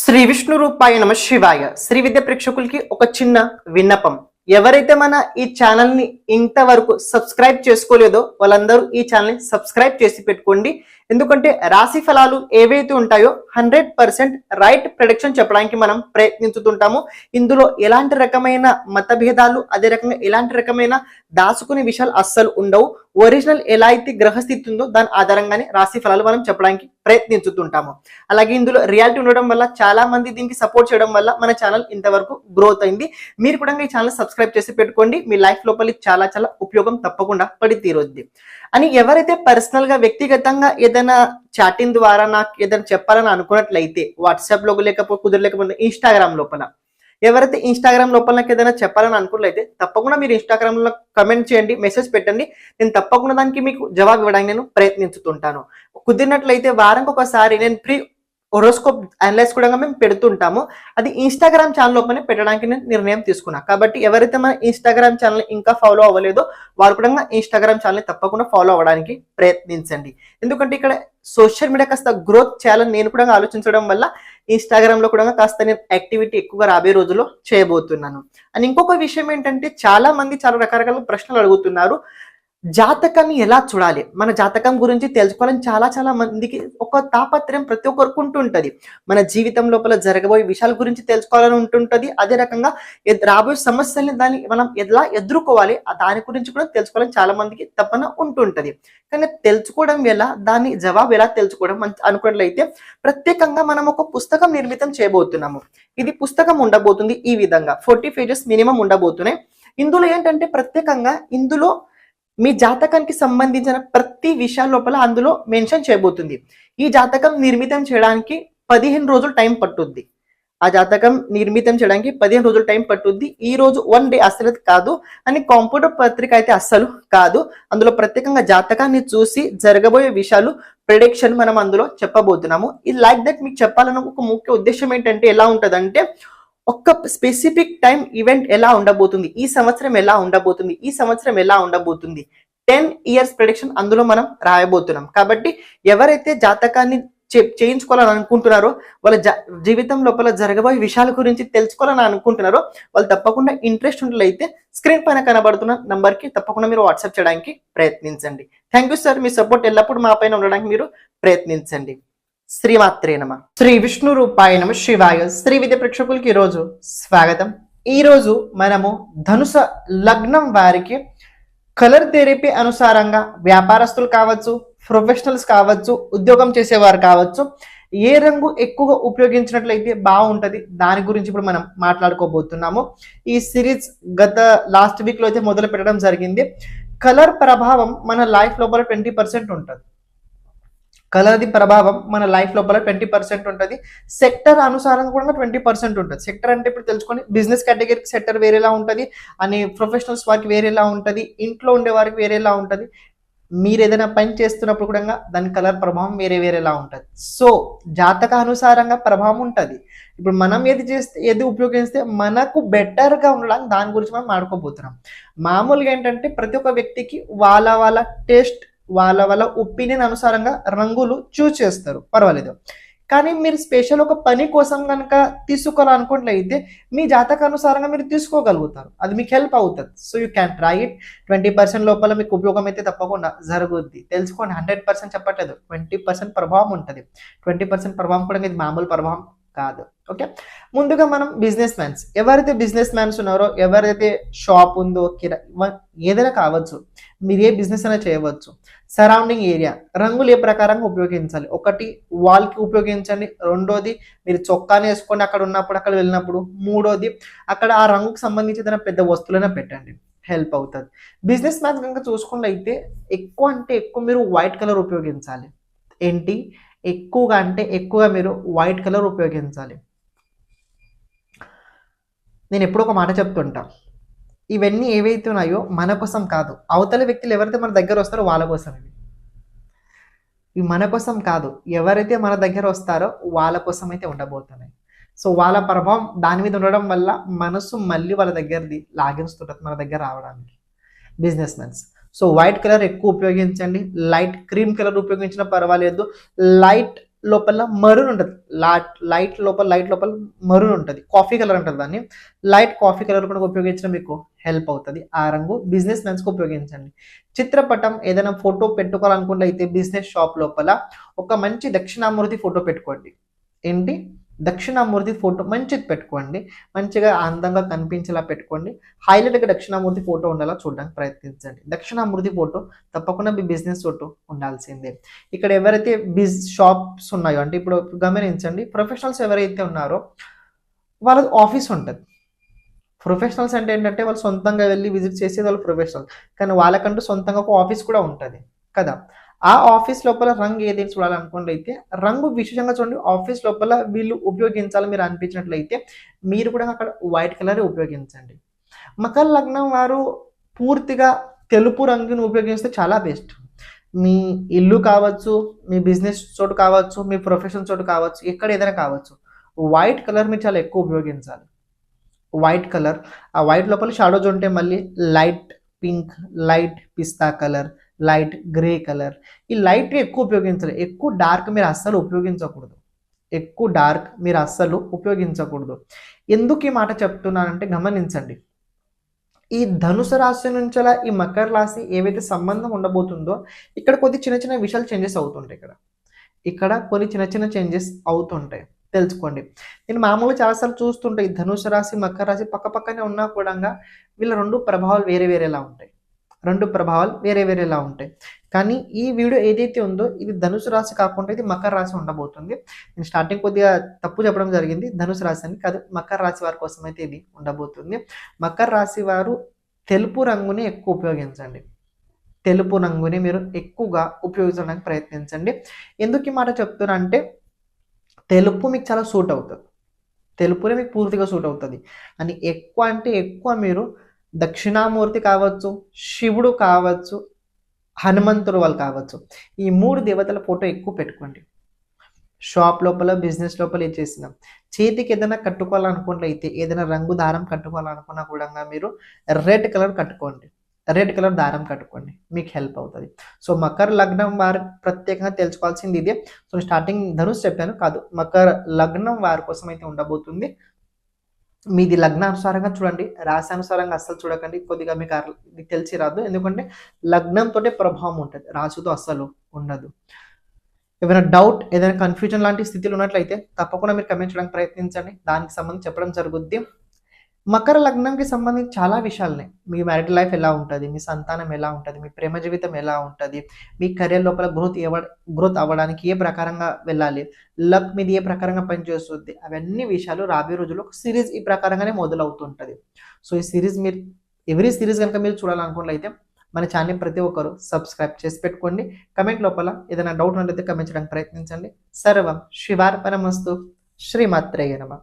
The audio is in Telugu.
శ్రీ విష్ణు రూపాయ నమ శివాయ. శ్రీ విద్య ప్రేక్షకులకి ఒక చిన్న విన్నపం. ఎవరైతే మన ఈ ఛానల్ ని ఇంతవరకు సబ్స్క్రైబ్ చేసుకోలేదో వాళ్ళందరూ ఈ ఛానల్ ని సబ్స్క్రైబ్ చేసి పెట్టుకోండి. ఎందుకంటే రాశి ఫలాలు ఏవైతే ఉంటాయో 100% రైట్ ప్రెడిక్షన్ చెప్పడానికి మనం ప్రయత్నించుతుంటాము. ఇందులో ఎలాంటి రకమైన మతభేదాలు, అదే రకంగా ఎలాంటి రకమైన దాచుకునే విషయాలు అస్సలు ఉండవు. ఒరిజినల్ ఎలా అయితే గ్రహస్థితి ఉందో దాని ఆధారంగానే రాశి ఫలాలు మనం చెప్పడానికి ప్రయత్నించుతుంటాము. అలాగే ఇందులో రియాలిటీ ఉండడం వల్ల చాలా మంది దీనికి సపోర్ట్ చేయడం వల్ల మన ఛానల్ ఇంతవరకు గ్రోత్ అయింది. మీరు కూడా ఈ ఛానల్ సబ్స్క్రైబ్ చేసి పెట్టుకోండి. మీ లైఫ్ లోపలి చాలా చాలా ఉపయోగం తప్పకుండా పడి తీరుద్ది. అని ఎవరైతే పర్సనల్ గా వ్యక్తిగతంగా ఏదైనా చాటింగ్ ద్వారా నాకు ఏదైనా చెప్పాలని అనుకున్నట్లయితే వాట్సాప్ లో కుదరలేకపోతే ఇన్స్టాగ్రామ్ లోపల ఎవరైతే ఇన్స్టాగ్రామ్ లోపల నాకు ఏదైనా చెప్పాలని అనుకున్నట్లయితే తప్పకుండా మీరు ఇన్స్టాగ్రామ్ లో కమెంట్ చేయండి, మెసేజ్ పెట్టండి. నేను తప్పకుండా దానికి మీకు జవాబు ఇవ్వడానికి నేను ప్రయత్నించుతుంటాను. కుదిరినట్లయితే వారానికి ఒకసారి నేను ఫ్రీ హోరోస్కోప్ అనలైజ్ కూడా మేము పెడుతుంటాము. అది ఇన్స్టాగ్రామ్ ఛానల్ లోపలనే పెట్టడానికి నేను నిర్ణయం తీసుకున్నా. కాబట్టి ఎవరైతే మన ఇన్స్టాగ్రామ్ ఛానల్ ఇంకా ఫాలో అవ్వలేదో వారు కూడా ఇన్స్టాగ్రామ్ ఛానల్ తప్పకుండా ఫాలో అవ్వడానికి ప్రయత్నించండి. ఎందుకంటే ఇక్కడ సోషల్ మీడియా కాస్త గ్రోత్ చేయాలని నేను కూడా ఆలోచించడం వల్ల ఇన్స్టాగ్రామ్ లో కూడా కాస్త నేను యాక్టివిటీ ఎక్కువగా రాబోయే రోజుల్లో చేయబోతున్నాను. అండ్ ఇంకొక విషయం ఏంటంటే చాలా మంది చాలా రకరకాల ప్రశ్నలు అడుగుతున్నారు. జాతకాన్ని ఎలా చూడాలి, మన జాతకం గురించి తెలుసుకోవాలని చాలా మందికి ఒక తాపత్రయం ప్రతి ఒక్కరికి ఉంటుంటది. మన జీవితం లోపల జరగబోయే విషయాల గురించి తెలుసుకోవాలని ఉంటుంటది. అదే రకంగా రాబోయే సమస్యల్ని దాన్ని మనం ఎలా ఎదుర్కోవాలి దాని గురించి కూడా తెలుసుకోవాలని చాలా మందికి తప్పన ఉంటుంటది. కానీ తెలుసుకోవడం ఎలా, దాని జవాబు ఎలా తెలుసుకోవడం అనుకున్నట్లయితే ప్రత్యేకంగా మనం ఒక పుస్తకం నిర్మితం చేయబోతున్నాము. ఇది పుస్తకం ఉండబోతుంది. ఈ విధంగా 40 పేజెస్ మినిమం ఉండబోతున్నాయి. ఇందులో ఏంటంటే ప్రత్యేకంగా ఇందులో మీ జాతకానికి సంబంధించిన ప్రతి విషయాల లోపల అందులో మెన్షన్ చేయబోతుంది. ఈ జాతకం నిర్మితం చేయడానికి 15 రోజులు టైం పట్టుద్ది. ఆ జాతకం నిర్మితం చేయడానికి 15 రోజులు టైం పట్టుద్ది. ఈ రోజు 1 డే అస్సలు కాదు అని కంప్యూటర్ పత్రిక అయితే అస్సలు కాదు. అందులో ప్రత్యేకంగా జాతకాన్ని చూసి జరగబోయే విషయాలు ప్రిడిక్షన్ మనం అందులో చెప్పబోతున్నాము. ఇది లైక్ దట్ మీకు చెప్పాలన్న ఒక ముఖ్య ఉద్దేశం ఏంటంటే ఎలా ఉంటదంటే ఒక స్పెసిఫిక్ టైం ఈవెంట్ ఎలా ఉండబోతుంది, ఈ సంవత్సరం ఎలా ఉండబోతుంది, ఈ సంవత్సరం ఎలా ఉండబోతుంది, 10 years ప్రెడిక్షన్ అందులో మనం రాయబోతున్నాం. కాబట్టి ఎవరైతే జాతకాన్ని చేయించుకోవాలని అనుకుంటున్నారో, వాళ్ళ జీవితం లోపల జరగబోయే విషయాల గురించి తెలుసుకోవాలని అనుకుంటున్నారో వాళ్ళు తప్పకుండా ఇంట్రెస్ట్ ఉన్నట్లయితే స్క్రీన్ పైన కనబడుతున్న నంబర్ కి తప్పకుండా మీరు వాట్సాప్ చేయడానికి ప్రయత్నించండి. Thank you sir. Me support ఎల్లప్పుడూ మా పైన ఉండడానికి మీరు ప్రయత్నించండి. శ్రీమాత్రే నమ. శ్రీ విష్ణు రూపాయ నమ శివాయ. శ్రీ విద్య ప్రేక్షకులకి ఈరోజు స్వాగతం. ఈరోజు మనము ధనుస లగ్నం వారికి కలర్ థెరపీ అనుసారంగా వ్యాపారస్తులు కావచ్చు, ప్రొఫెషనల్స్ కావచ్చు, ఉద్యోగం చేసేవారు కావచ్చు, ఏ రంగు ఎక్కువగా ఉపయోగించినట్లయితే బాగుంటది దాని గురించి ఇప్పుడు మనం మాట్లాడుకోబోతున్నాము. ఈ సిరీస్ గత లాస్ట్ వీక్ లో అయితే మొదలు పెట్టడం జరిగింది. కలర్ ప్రభావం మన లైఫ్ లోపల 20% ఉంటుంది. కలర్ ది ప్రభావం మన లైఫ్ లోపల 20% ఉంటుంది. సెక్టర్ అనుసారంగా కూడా 20% ఉంటుంది. సెక్టర్ అంటే ఇప్పుడు తెలుసుకొని బిజినెస్ కేటగిరీకి సెక్టర్ వేరేలా ఉంటుంది, అని ప్రొఫెషనల్స్ వారికి వేరేలా ఉంటుంది, ఇంట్లో ఉండే వారికి వేరేలా ఉంటుంది. మీరు ఏదైనా పని చేస్తున్నప్పుడు కూడా దాని కలర్ ప్రభావం వేరేలా ఉంటుంది. సో జాతక అనుసారంగా ప్రభావం ఉంటుంది. ఇప్పుడు మనం ఏది ఉపయోగిస్తే మనకు బెటర్గా ఉండడానికి దాని గురించి మనం మాట్లాడుకోబోతున్నాం. మామూలుగా ఏంటంటే ప్రతి ఒక్క వ్యక్తికి వాళ్ళ టేస్ట్, వాళ్ళ ఒపీనియన్ అనుసారంగా రంగులు చూస్ చేస్తారు, పర్వాలేదు. కానీ మీరు స్పెషల్ ఒక పని కోసం కనుక తీసుకోవాలనుకున్నట్లయితే మీ జాతక అనుసారంగా మీరు తీసుకోగలుగుతారు. అది మీకు హెల్ప్ అవుతుంది. So you can try it. 20% లోపల మీకు ఉపయోగం అయితే తప్పకుండా జరుగుద్ది. తెలుసుకోండి. 100% చెప్పట్లేదు, 20% ప్రభావం ఉంటుంది. 20% ప్రభావం కూడా ఇది మామూలు ప్రభావం కాదు. ఓకే, ముందుగా మనం బిజినెస్ మ్యాన్స్, ఎవరైతే బిజినెస్ మ్యాన్స్ ఉన్నారో, ఎవరైతే షాప్ ఉందో, ఏదైనా కావచ్చు, మీరు ఏ బిజినెస్ అయినా చేయవచ్చు. సరౌండింగ్ ఏరియా రంగులు ఏ ప్రకారంగా ఉపయోగించాలి. ఒకటి వాల్కి ఉపయోగించండి. రెండోది మీరు చొక్కాని వేసుకొని అక్కడ ఉన్నప్పుడు అక్కడ వెళ్ళినప్పుడు. మూడోది అక్కడ ఆ రంగుకు సంబంధించి ఏదైనా పెద్ద వస్తువులైనా పెట్టండి, హెల్ప్ అవుతుంది. బిజినెస్ మ్యాన్స్ కనుక చూసుకున్నట్లయితే ఎక్కువ అంటే ఎక్కువ మీరు వైట్ కలర్ ఉపయోగించాలి. ఏంటి ఎక్కువగా అంటే ఎక్కువగా మీరు వైట్ కలర్ ఉపయోగించాలి. నేను ఎప్పుడో ఒక మాట చెప్తుంటా, ఇవన్నీ ఏవైతే ఉన్నాయో మన కోసం కాదు, అవతల వ్యక్తులు ఎవరైతే మన దగ్గర వస్తారో వాళ్ళ కోసం. ఇవి మన కోసం కాదు, ఎవరైతే మన దగ్గర వస్తారో వాళ్ళ కోసం అయితే ఉండబోతున్నాయి. సో వాళ్ళ ప్రభావం దాని మీద ఉండడం వల్ల మనసు మళ్ళీ వాళ్ళ దగ్గరది లాగిస్తుంటుంది మన దగ్గర రావడానికి. Business mans so white colour ఎక్కువ ఉపయోగించండి. లైట్ క్రీమ్ కలర్ ఉపయోగించినా పర్వాలేదు, లైట్ లోపల మరూన్ ఉంటుంది. లైట్ లోపల మరూన్ ఉంటుంది, కాఫీ కలర్ ఉంటుంది. దాన్ని లైట్ కాఫీ కలర్ కూడా ఉపయోగించడం మీకు హెల్ప్ అవుతుంది. ఆ రంగు బిజినెస్ మెన్స్కి ఉపయోగించండి. చిత్రపటం ఏదైనా ఫోటో పెట్టుకోవాలనుకుంటే అయితే బిజినెస్ షాప్ లోపల ఒక మంచి దక్షిణామూర్తి ఫోటో పెట్టుకోండి. ఏంటి, దక్షిణామూర్తి ఫోటో మంచిది పెట్టుకోండి, మంచిగా అందంగా కనిపించేలా పెట్టుకోండి. హైలైట్గా దక్షిణామూర్తి ఫోటో ఉండేలా చూడడానికి ప్రయత్నించండి. దక్షిణామూర్తి ఫోటో తప్పకుండా మీ బిజినెస్ ఫోటో ఉండాల్సిందే. ఇక్కడ ఎవరైతే షాప్స్ ఉన్నాయో, అంటే ఇప్పుడు గమనించండి, ప్రొఫెషనల్స్ ఎవరైతే ఉన్నారో వాళ్ళది ఆఫీస్ ఉంటుంది. ప్రొఫెషనల్స్ అంటే ఏంటంటే వాళ్ళు సొంతంగా వెళ్ళి విజిట్ చేసేది వాళ్ళు ప్రొఫెషనల్, కానీ వాళ్ళకంటూ సొంతంగా ఒక ఆఫీస్ కూడా ఉంటుంది కదా. ఆ ఆఫీస్ లోపల రంగు ఏది చూడాలనుకున్నట్లయితే రంగు విశేషంగా చూడండి. ఆఫీస్ లోపల వీళ్ళు ఉపయోగించాలి మీరు అనిపించినట్లయితే మీరు కూడా అక్కడ వైట్ కలర్ ఉపయోగించండి. మకర లగ్నం వారు పూర్తిగా తెలుపు రంగును ఉపయోగిస్తే చాలా బెస్ట్. మీ ఇల్లు కావచ్చు, మీ బిజినెస్ చోటు కావచ్చు, మీ ప్రొఫెషన్ చోటు కావచ్చు, ఎక్కడ ఏదైనా కావచ్చు, వైట్ కలర్ మీరు చాలా ఎక్కువ ఉపయోగించాలి. వైట్ కలర్, ఆ వైట్ లోపల షాడోస్ ఉంటే మళ్ళీ లైట్ పింక్, లైట్ పిస్తా కలర్, లైట్ గ్రే కలర్, ఈ లైట్ ఎక్కువ ఉపయోగించాలి. ఎక్కువ డార్క్ మీరు అస్సలు ఉపయోగించకూడదు. ఎందుకు ఈ మాట చెప్తున్నానంటే గమనించండి. ఈ ధనుసు రాశి నుంచి ఈ మకర రాశి ఏవైతే సంబంధం ఉండబోతుందో ఇక్కడ కొద్ది చిన్న చిన్న విషయాలు చేంజెస్ అవుతుంటాయి. ఇక్కడ కొన్ని చిన్న చిన్న చేంజెస్ అవుతుంటాయి, తెలుసుకోండి. నేను మామూలుగా చాలాసార్లు చూస్తుంటే ఈ ధనుసు రాశి మకర రాశి పక్క పక్కనే ఉన్నా కూడా వీళ్ళ రెండు ప్రభావాలు వేరే వేరేలా ఉంటాయి. కానీ ఈ వీడియో ఏదైతే ఉందో ఇది ధనుసు రాశి కాకుండా ఇది మకర రాశి ఉండబోతుంది. నేను స్టార్టింగ్ కొద్దిగా తప్పు చెప్పడం జరిగింది, ధనుసు రాశి అని కాదు, మకర రాశి వారి కోసం అయితే ఇది ఉండబోతుంది. మకర రాశి వారు తెలుపు రంగుని ఎక్కువ ఉపయోగించండి. తెలుపు రంగుని మీరు ఎక్కువగా ఉపయోగించడానికి ప్రయత్నించండి. ఎందుకు ఈ మాట చెప్తున్నా అంటే తెలుపు మీకు చాలా సూట్ అవుతుంది, తెలుపునే మీకు పూర్తిగా సూట్ అవుతుంది. అని ఎక్కువ అంటే ఎక్కువ మీరు దక్షిణామూర్తి కావచ్చు, శివుడు కావచ్చు, హనుమంతుడు వాళ్ళు కావచ్చు, ఈ మూడు దేవతల ఫోటో ఎక్కువ పెట్టుకోండి. షాప్ లోపల బిజినెస్ లోపల ఏం చేసినాం, చేతికి ఏదైనా కట్టుకోవాలనుకున్నట్లయితే ఏదైనా రంగు దారం కట్టుకోవాలనుకున్నా కూడా మీరు రెడ్ కలర్ కట్టుకోండి, రెడ్ కలర్ దారం కట్టుకోండి, మీకు హెల్ప్ అవుతుంది. సో మకర లగ్నం వారు ప్రత్యేకంగా తెలుసుకోవాల్సింది ఇదే. సో స్టార్టింగ్ ధనుసు చెప్పాను కాదు, మకర లగ్నం వారి కోసం అయితే ఉండబోతుంది. మీది లగ్నానుసారంగా చూడండి, రాశి అనుసారంగా అస్సలు చూడకండి. కొద్దిగా మీకు తెలిసి రాదు, ఎందుకంటే లగ్నంతో ప్రభావం ఉంటుంది, రాశితో అస్సలు ఉండదు. ఏమైనా డౌట్, ఏదైనా కన్ఫ్యూజన్ లాంటి స్థితిలో ఉన్నట్లయితే తప్పకుండా మీరు కమెంట్ చేయడానికి ప్రయత్నించండి, దానికి సంబంధించి చెప్పడం జరుగుద్ది. మకర లగ్నంకి సంబంధించి చాలా విషయాలున్నాయి. మీ మ్యారిడ్ లైఫ్ ఎలా ఉంటుంది, మీ సంతానం ఎలా ఉంటుంది, మీ ప్రేమ జీవితం ఎలా ఉంటుంది, మీ కెరీర్ లోపల గ్రోత్ అవ్వడానికి ఏ ప్రకారంగా వెళ్ళాలి, లక్ మీది ఏ ప్రకారంగా పనిచేస్తుంది, అవన్నీ విషయాలు రాబోయే రోజుల్లో ఒక సిరీస్ ఈ ప్రకారంగానే మొదలవుతుంటుంది. సో ఈ సిరీస్ మీరు ఎవ్రీ సిరీస్ కనుక మీరు చూడాలనుకున్నట్లయితే మన ఛానల్ ప్రతి ఒక్కరు సబ్స్క్రైబ్ చేసి పెట్టుకోండి. కమెంట్ లోపల ఏదైనా డౌట్ ఉన్నట్లయితే కమెంట్ చేయడానికి ప్రయత్నించండి. సర్వం శివార్పణమస్తు. శ్రీమాత్రేయ నమః.